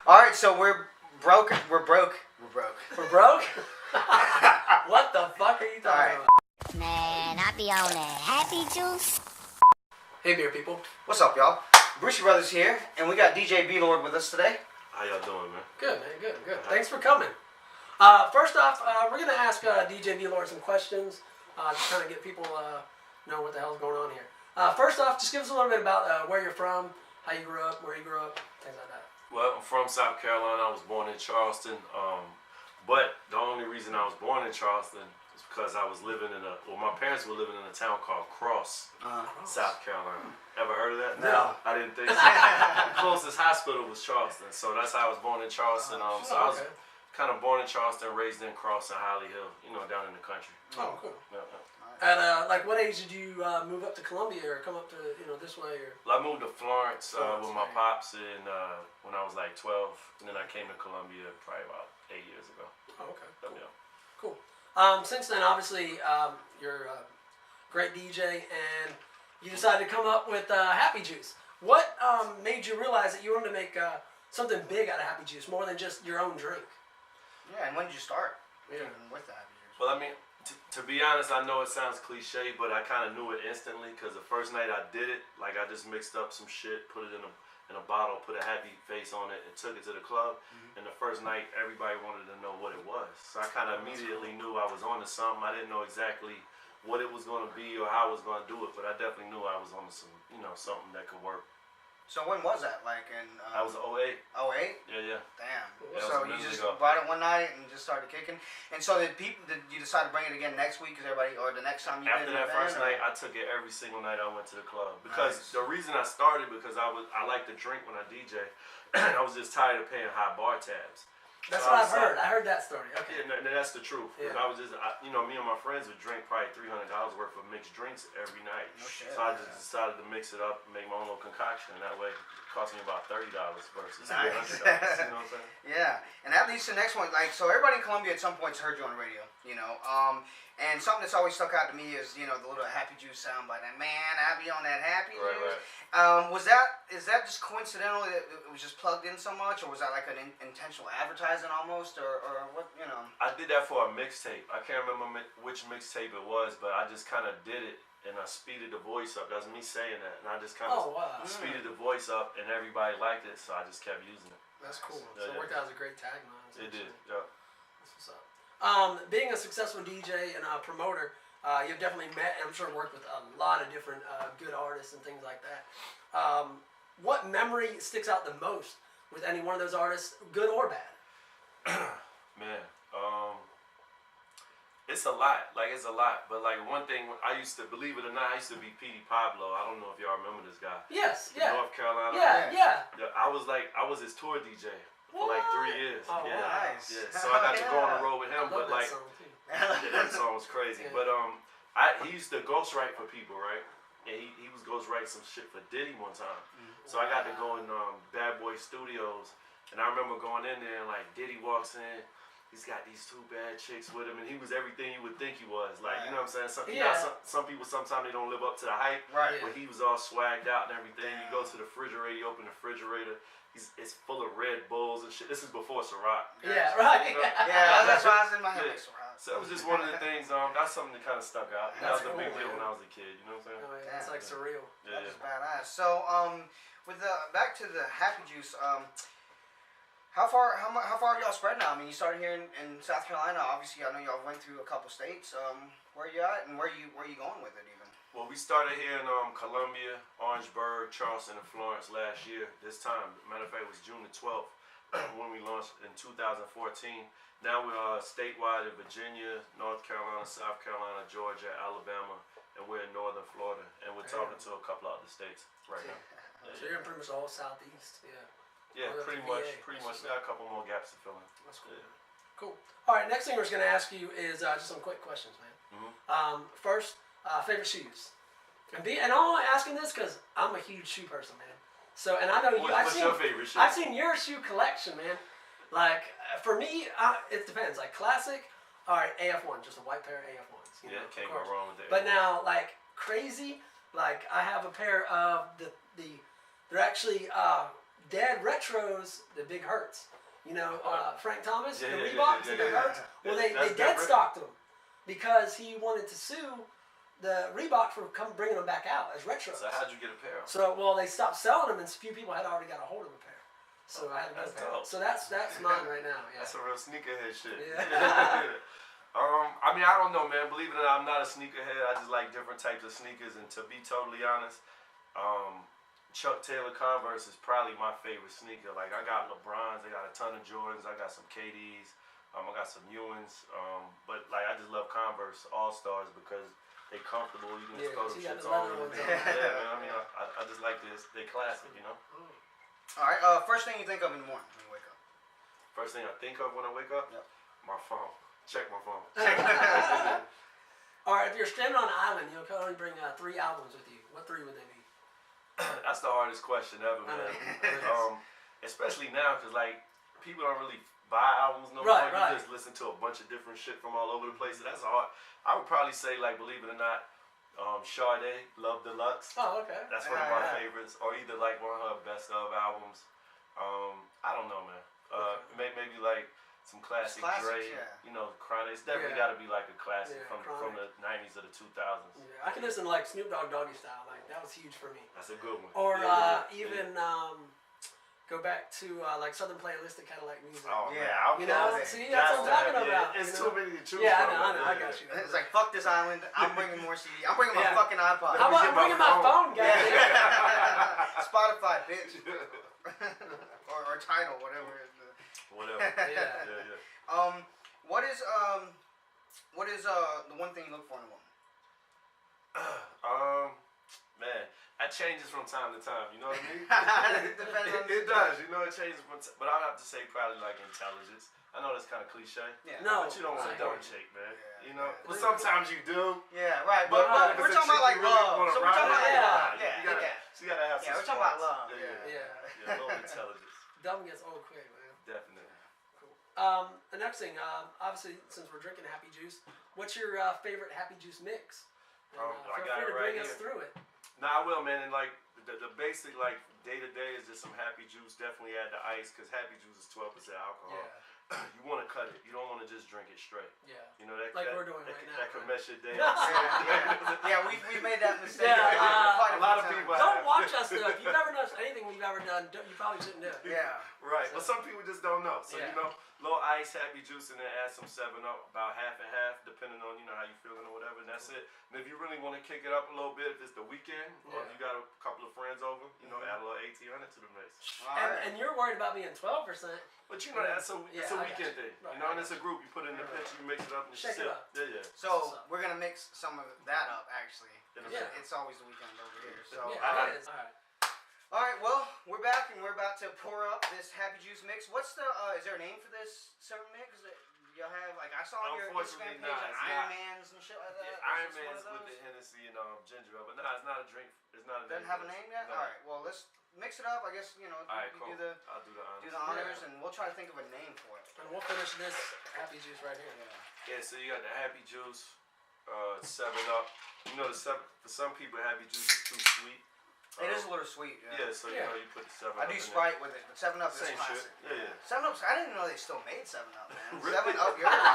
All right, so we're broke. We're broke. We're broke? What the fuck are you talking about? Man, I be on that happy juice. Hey, beer people. What's up, y'all? Brucey Brothers here, and we got DJ B-Lord with us today. How y'all doing, man? Good, man. Good. Thanks for coming. First off, we're going to ask DJ B-Lord some questions. Just kind of get people know what the hell's going on here. First off, just give us a little bit about where you're from, how you grew up, where you grew up, things like that. Well, I'm from South Carolina. I was born in Charleston. But the only reason I was born in Charleston is because I was living in my parents were living in a town called Cross, South Carolina. Ever heard of that? No. I didn't think so. The closest hospital was Charleston. So that's how I was born in Charleston. So I was kind of born in Charleston, raised in Cross and Holly Hill, down in the country. Oh, cool. Yeah. At what age did you move up to Columbia or come up to this way? Or? Well, I moved to Florence with my pops when I was like 12, and then I came to Columbia probably about 8 years ago. Oh, okay. Cool. Cool. Since then, obviously, you're a great DJ, and you decided to come up with Happy Juice. What made you realize that you wanted to make something big out of Happy Juice, more than just your own drink? Yeah, and when did you start? Yeah. With the Happy Juice? Well, I mean, to be honest, I know it sounds cliche, but I kind of knew it instantly because the first night I did it, like I just mixed up some shit, put it in a bottle, put a happy face on it, and took it to the club. Mm-hmm. And the first night, everybody wanted to know what it was. So I kind of immediately knew I was onto something. I didn't know exactly what it was going to be or how I was going to do it, but I definitely knew I was on some, something that could work. So when was that? Like in... I was 08. 08? Yeah. Damn. Yeah, so you just bought it one night and just started kicking? And so did you decide to bring it again next week? Because everybody, or the next time you After did it? After that first night, I took it every single night I went to the club. Because the reason I started, because I like to drink when I DJ. I was just tired of paying high bar tabs. That's what I've heard. I heard that story. Okay. Yeah, that's the truth. Yeah. I was just, me and my friends would drink probably $300 worth of mixed drinks every night. No shit. So I just decided to mix it up and make my own little concoction. And that way, it cost me about $30 versus Nice. $300. You know what I'm saying? Yeah, and that leads to the next one. Like, so everybody in Columbia at some point has heard you on the radio, and something that's always stuck out to me is, the little Happy Juice sound by that man. I be on that Happy Juice. Right. Is that just coincidental that it was just plugged in so much, or was that like an intentional advertising almost, or what? I did that for a mixtape. I can't remember which mixtape it was, but I just kind of did it. And I speeded the voice up. That's me saying that. And I just kind of speeded the voice up, and everybody liked it, so I just kept using it. That's cool. So it worked out as a great tagline. It did, yeah. That's what's up. Being a successful DJ and a promoter, you've definitely met and I'm sure worked with a lot of different good artists and things like that. What memory sticks out the most with any one of those artists, good or bad? Man, it's a lot. It's a lot. But one thing, I used to, believe it or not, I used to be P.D. Pablo. I don't know if y'all remember this guy. Yes, North Carolina. Yeah. I was his tour DJ for 3 years. Oh, yeah. Nice. Yeah. So I got to go on the road with him. I love But that song too. that song was crazy. Yeah. But he used to ghostwrite for people, right? And he was ghostwriting some shit for Diddy one time. So I got to go in Bad Boy Studios, and I remember going in there and Diddy walks in. He's got these two bad chicks with him, and he was everything you would think he was. You know what I'm saying? Some people, sometimes they don't live up to the hype. Right. But he was all swagged out and everything. You go to the refrigerator, you open the refrigerator, it's full of Red Bulls and shit. This is before Ciroc. Yeah, right. Yeah, that's why I was in my head. So it was just one of the things, that's something that kind of stuck out. That was a big deal when I was a kid, you know what I'm saying? Oh, yeah. It's surreal. Yeah. That's badass. So, back to the Happy Juice, how far are y'all spread now? I mean, you started here in South Carolina. Obviously, I know y'all went through a couple states. Where are you at, and where you going with it even? Well, we started here in Columbia, Orangeburg, Charleston, and Florence last year. This time, matter of fact, it was June the 12th when we launched in 2014. Now we're statewide in Virginia, North Carolina, South Carolina, Georgia, Alabama, and we're in northern Florida. And we're talking to a couple of other states right now. So you're in pretty much all southeast, Yeah, pretty much. There are a couple more gaps to fill in. That's cool. Yeah. Cool. All right, next thing we're going to ask you is just some quick questions, man. First, favorite shoes. And I'm only asking this because I'm a huge shoe person, man. So, and I know you. What's your favorite shoe? I've seen your shoe collection, man. For me, it depends. Classic, all right, AF1, just a white pair of AF1s. Can't go wrong with that. But now, crazy, I have a pair of they're actually dead retros, the big hurts. You know, Frank Thomas, Yeah, the yeah, Reeboks, yeah, the big yeah. hurts. Well, they That's dead different. stocked them because he wanted to sue the Reebok for bringing them back out as retros. So how'd you get a pair? So, well, they stopped selling them, and a few people had already got a hold of a pair. So I had to get a That's pair. dope. So that's mine right now. Yeah. That's a real sneakerhead shit. Yeah. I mean, I don't know, man. Believe it or not, I'm not a sneakerhead. I just like different types of sneakers. And to be totally honest, Chuck Taylor Converse is probably my favorite sneaker. Like, I got LeBrons, I got a ton of Jordans, I got some KDs, I got some Ewins. But, like, I just love Converse All-Stars because they comfortable. You can just throw them so you got shits the leather on. ones Yeah, on. man. I mean, I just like this. They classic, you know? All right. First thing you think of in the morning when you wake up. First thing I think of when I wake up? Yep. My phone. Check my phone. All right, if you're stranded on an island, you'll only bring 3 albums with you. What 3 would they be? That's the hardest question ever, man. Especially now, because, like, people don't really buy albums no more. Right. You just listen to a bunch of different shit from all over the place. So that's hard. I would probably say, like, believe it or not, Sade, Love Deluxe. Oh, okay. That's one of my favorites. Or either, like, one of her best of albums. I don't know, man. Maybe, like, some classic Dre. Yeah. You know, Chronic. It's definitely got to be, like, a classic from the 90s or the 2000s. Yeah, I can listen to, like, Snoop Dogg Doggy Style. Like, that was huge for me. That's a good one. Or even go back to, like, Southern Playalistic kind of like music. Oh, Yeah. yeah. You know? See, that's what I'm talking about. It's you know? too many to choose Yeah, from. I know. I got you. It's like, fuck this island. I'm bringing more CD. I'm bringing my fucking iPod. How about I'm bringing my phone, guys? Spotify, bitch. or Tidal, whatever. Whatever. Yeah. What is the one thing you look for in a woman? Man, that changes from time to time. You know what I mean? It depends on It does. You know, it changes from. But I'd have to say probably like intelligence. I know that's kind of cliche. Yeah. No. But you don't want a I dumb agree. chick, man. Yeah, you know. yeah. But sometimes you do. Yeah, right. But But if we're it's a talking about like chick you really love. wanna So we're ride talking about with, love. you gotta, so you gotta have some. Yeah, we're talking about smarts. love. Yeah, a little intelligence. Dumb gets old quick, man. Definitely. The next thing, obviously, since we're drinking Happy Juice, what's your favorite Happy Juice mix? And, I feel got free it to right bring us here. through it. No, I will, man. And like the basic, like day to day is just some Happy Juice. Definitely add the ice because Happy Juice is 12% alcohol. You want to cut it. You don't want to just drink it straight. Yeah. You know that. Like that, we're doing that, right now, That could right? mess your day. Yeah, we've made that mistake. Yeah, quite a lot of few people times. Don't watch us though. If you've ever done anything we've ever done, you probably shouldn't do it. Yeah. Right. But some people just don't know. So Yeah. you know, little ice, Happy Juice, and then add some 7-Up, about half and half, depending on how you feeling or whatever. And that's it. And if you really want to kick it up a little bit, if it's the weekend or if you got a couple of friends over, add a little 1800 to the mix. And you're worried about being 12%. But you know that's a Yeah, it's a I got weekend you. thing. Right, You know, I and it's got a group. You put it in the pitch, you mix it up, and Shake it sip. up. Yeah. So we're gonna mix some of that up actually. Yeah. It's always the weekend over here. So Yeah, it is. All right. all right, well we're back and we're about to pour up this Happy Juice mix. What's the is there a name for this certain mix? Y'all have like I saw on your Instagram page Unfortunately, like it's Iron not. Mans and shit like that. Yeah, Is Iron this one Man's of with the those? Hennessy and ginger ale, but it's not a drink. It's not a Doesn't name have a for this. name yet. No. All right, well let's mix it up. I guess you Alright, you cool. I'll do the honors. do the honors and we'll try to think of a name for it. And we'll finish this Happy Juice right here. Yeah, so you got the Happy Juice, 7-Up. You know, for some people, Happy Juice is too sweet. It is a little sweet. Yeah, so you know you put the 7-Up. I do in Sprite with it, but 7-Up is Same classic. shit. Yeah. 7-Up, I didn't know they still made 7-Up, man. Really? 7-Up yours, man.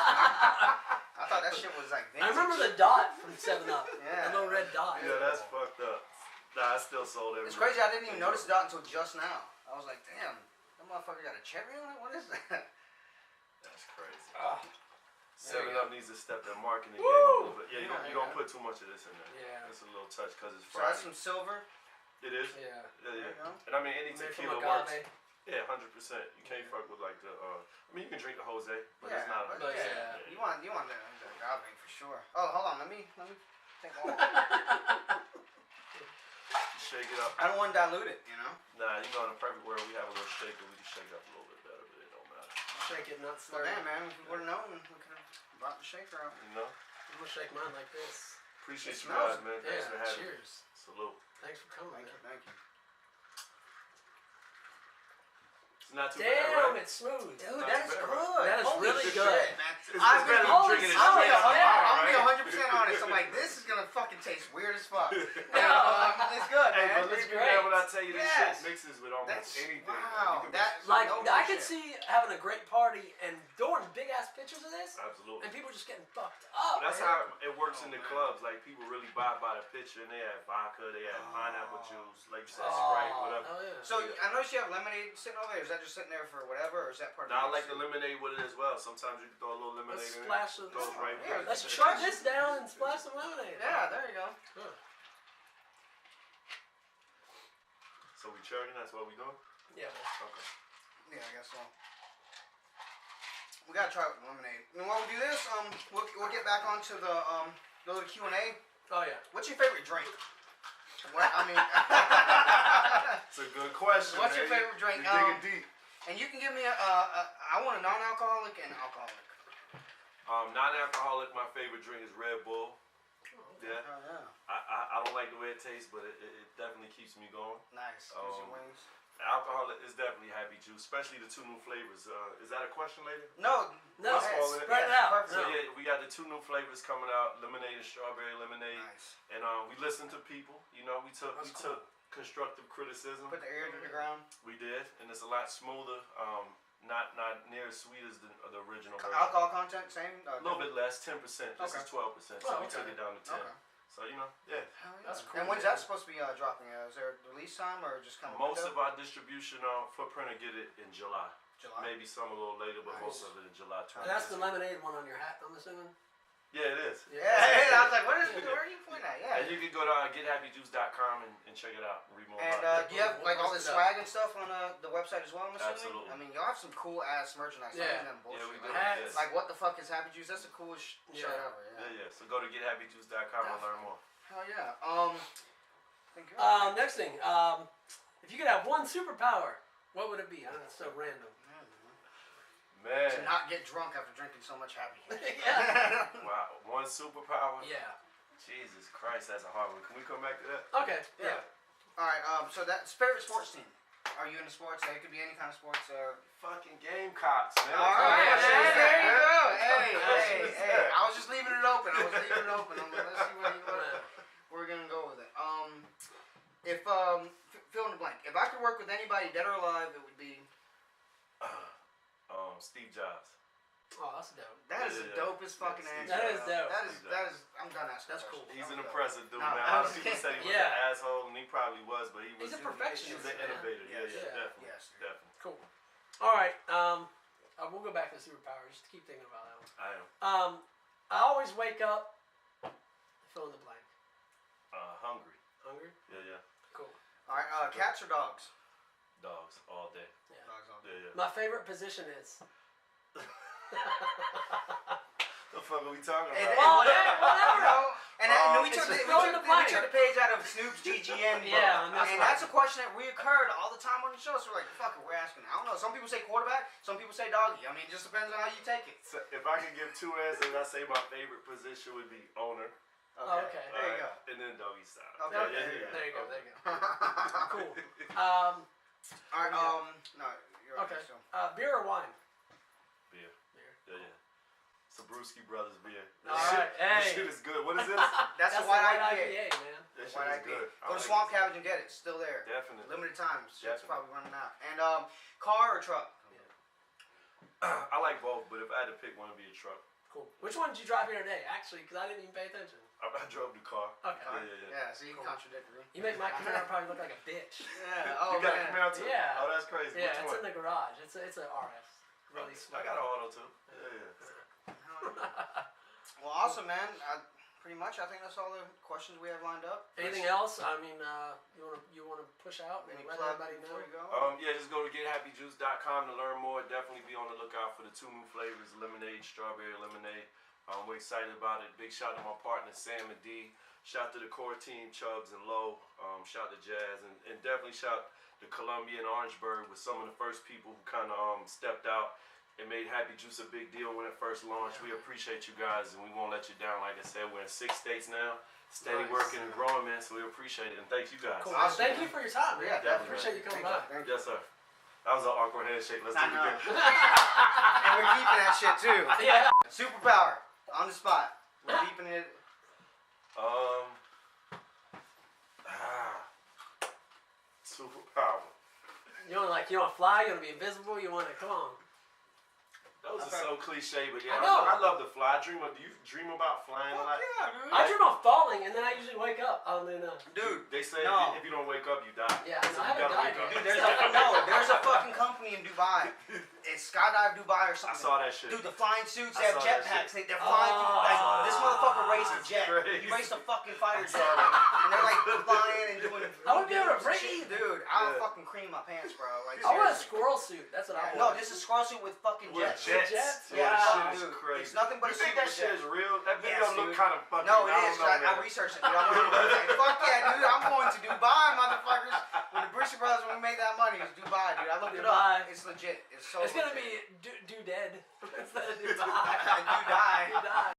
I thought that shit was like vintage. I remember the dot from 7-Up. Yeah. The little red dot. Yeah, that's fucked up. Nah, I still sold everything. It's crazy, I didn't even notice the dot until just now. I was like, damn, that motherfucker got a cherry on it? What is that? That's crazy. Oh, 7-Up needs to step their marketing game Woo! up a little bit. Yeah, you don't Yeah. put too much of this in there. Yeah. It's a little touch because it's So fried. that's some silver. It is. Yeah. There you go. And I mean, any Made from tequila agave. works. Yeah, 100%. You can't fuck with like the. I mean, you can drink the Jose, but Yeah, it's not. but 100%. yeah. You want the agave for sure. Oh, hold on, let me take all. Shake it up. I don't want to dilute it, you know? Nah, in a perfect world, we have a little shaker. We can shake it up a little bit better, but it don't matter. Shake it, not Well, stir. damn, man, if we would have known, we could have brought the shaker out. You know? I'm gonna shake mine like this. Appreciate It you smells- guys, man. Thanks for Yeah. having me. Cheers. Salute. Thanks for coming. Thank you, man. thank you. It's not too Damn, bad, right? it's smooth. Dude, Not that's too bad, good. That is Holy really shit, good. man. It's I've better been than holy drinking it I'm straight out the yeah. bottle, I'm right? gonna be 100% honest. I'm like, this is gonna fucking taste weird as fuck. No. It's good, Hey, man. but let's It's be great. real when I tell you this Yes. shit mixes with almost That's anything. wow. You can That's Like, no I could bullshit. see having a great party and throwing big ass pictures of this, Absolutely. and people just getting fucked up. That's man. how it works in the man. clubs. Like people really buy by the picture, and they have vodka, they have pineapple juice, like you said, Oh, Sprite, whatever. hell yeah. So I noticed you have lemonade sitting over there. Is that just sitting there for whatever, or is that part of Now I the like the lemonade with it as well. Sometimes you can throw a little lemonade Let's in splash it. some. Goes right Yeah, with it. Let's chug this down and splash some lemonade. Yeah, there you go. Huh. So we chugging. That's what we doing. Yeah, man. Okay. Yeah, I guess so. We gotta try it with lemonade. And while we do this, we'll get back onto the little Q&A. Oh yeah. What's your favorite drink? What I mean, It's a good question. what's your man. favorite drink? You digging deep. And you can give me I want a non-alcoholic and alcoholic. Non-alcoholic. My favorite drink is Red Bull. Yeah. Oh yeah. I don't like the way it tastes, but it definitely keeps me going. Nice. Gives you wings. Alcoholic is definitely Happy Juice, especially the two new flavors. Is that a question later? No. No, go ahead. spread it out. Perfect. So No. yeah, we got the two new flavors coming out: lemonade and strawberry lemonade. Nice. And we listened to people. You know, we took That's cool. constructive criticism. Put the ear to the ground. We did, and it's a lot smoother. Not near as sweet as the original version. Alcohol content, same? A little bit less, 10%. This Okay. is 12%, Oh, so we okay. took it down to 10. Okay. So you know, yeah. Hell yeah. That's cool, And when's man. that supposed to be dropping? Is there a release time or just kind of Most of our distribution footprint will get it in July. July? Maybe some a little later, but Nice. most of it in July. And that's the lemonade one on your hat, I'm assuming. Yeah, it is. Yeah, I was like, where are you pointing at? Yeah. And you can go to gethappyjuice.com and check it out and read more And about it. do you have like all this swag and stuff on the website as well? I'm assuming. Absolutely. I mean, y'all have some cool ass merchandise. Yeah. Them bullshit. Yeah, we do. Like, Hats. like what the fuck is Happy Juice? That's the coolest shit Yeah. ever. Yeah, yeah. So go to gethappyjuice.com and learn more. Hell yeah. Think Next thing, if you could have one superpower, what would it be? I know it's so random. Man. to not get drunk after drinking so much Happy Juice. Yeah. Wow. One superpower? Yeah. Jesus Christ, that's a hard one. Can we come back to that? Okay. Yeah. All right. So that's favorite sports team. Are you into sports? It could be any kind of sports. Fucking Gamecocks, man. All What right, kind of man, shit is there that, you man? go. What kind of Hey, shit is hey. that? I was just leaving it open. I'm like, let's see where we're gonna go with it. If fill in the blank. If I could work with anybody, dead or alive, it would be. Steve Jobs. Oh, that's dope. That is the Yeah. dopest fucking Yeah, answer. That is dope. That is. I'm done asking. That's questions. cool. He's I'm an done. impressive dude, No, man. A I lot was of people said he was Yeah. an asshole, and he probably was, but he was. He's a He perfectionist, was an man. innovator. Yes. Yeah, Yeah. definitely. Yes. Definitely. Cool. All right. We'll go back to superpower. Just to keep thinking about that one. I am. I always wake up. Fill in the blank. Hungry. Hungry. Yeah. Cool. All right. Cats or dogs? Dogs all day. Yeah. Dogs all day. Yeah. My favorite position is. The fuck are we talking And, about? Whatever. You know, and we it's took just the, fill in the blank. page out of Snoop's GGN book. Yeah, and and that's a question that reoccurred all the time on the show. So we're like, fuck it, we're asking. I don't know. Some people say quarterback. Some people say doggy. I mean, it just depends on how you take it. So if I could give two answers, I say my favorite position would be owner. Oh, okay. There you go. And then doggy style. Okay, Okay. yeah. There you go. There you go. Cool. All right. No, you're Okay. So. Beer or wine? Beer. Beer. Yeah. Sabrewski Brothers beer. All right. This Hey. shit is good. What is this? That's the the white white IPA. man. That shit White is IPA. good. Go to Swamp Cabbage and get it. It's still there. Definitely. Limited times. Shit's Definitely. probably running out. And car or truck? I like both, but if I had to pick one, it'd be a truck. Cool. Which one did you drive here today? Actually, because I didn't even pay attention. I drove the car. Okay. Yeah. So you Cool. contradictory. You make my Camaro probably look like a bitch. Yeah. Oh, You got a man. Camaro too? Yeah. Oh, that's crazy. Yeah, Which it's one? in the garage. It's a RS. Really I smart. got an auto too. Yeah. Well, awesome, man. Pretty much, I think that's all the questions we have lined up. Anything else? I mean, you wanna push out and Any let plug everybody know? before you go? Yeah, just go to gethappyjuice.com to learn more. Definitely be on the lookout for the two new flavors, lemonade, strawberry lemonade. We're excited about it. Big shout to my partners, Sam and D. Shout to the core team, Chubbs and Low. Shout to Jazz. And definitely shout to Columbia and Orangeburg with some of the first people who kind of stepped out and made Happy Juice a big deal when it first launched. We appreciate you guys, and we won't let you down. Like I said, we're in 6 states now. Steady Nice. working and growing, man, so we appreciate it. And thank you guys. Cool. Awesome, Thank man. you for your time, man. Yeah, I definitely. appreciate you coming Thank by. you. Yes, sir. That was an awkward handshake. Let's do I it know. again. And we're keeping that shit too. Yeah. Superpower on the spot. We're keeping it. Superpower. You want to fly? You want to be invisible? You want to come on? Those are so cliche, but yeah, I know. I love to fly. Do you dream about flying a lot? Yeah, dude. I dream of falling, and then I usually wake up. Dude, They say no. if you don't wake up, you die. Yeah, So I you haven't gotta died wake up. yet. Dude, there's a fucking company in Dubai. It's Skydive Dubai or I something. saw that shit. Dude, the flying suits, I they have saw that jetpacks. shit. They're flying through, like, Oh. this motherfucker raced a jet. Crazy. He raced a fucking fighter jet. And they're like flying and doing. I wouldn't be able to shit. breathe. Dude, I'll Yeah. fucking cream my pants, bro. Like, I want a seriously. squirrel suit. That's what I want. No, this is squirrel suit with fucking With jets. jets. Yeah, Wow. That shit is dude. crazy. It's nothing but you a think suit that with shit jets. is real? That video Yes, look dude. kind of fucking. No, it I is. don't know, I man. researched it, dude. I want to do that. Fuck yeah, dude. I'm going to Dubai, motherfuckers. When the Brewster Brothers, when we made that money, it's Dubai, dude. I looked it Dubai. up. It's legit. It's so It's gonna legit. be do dead instead of do Do die. die.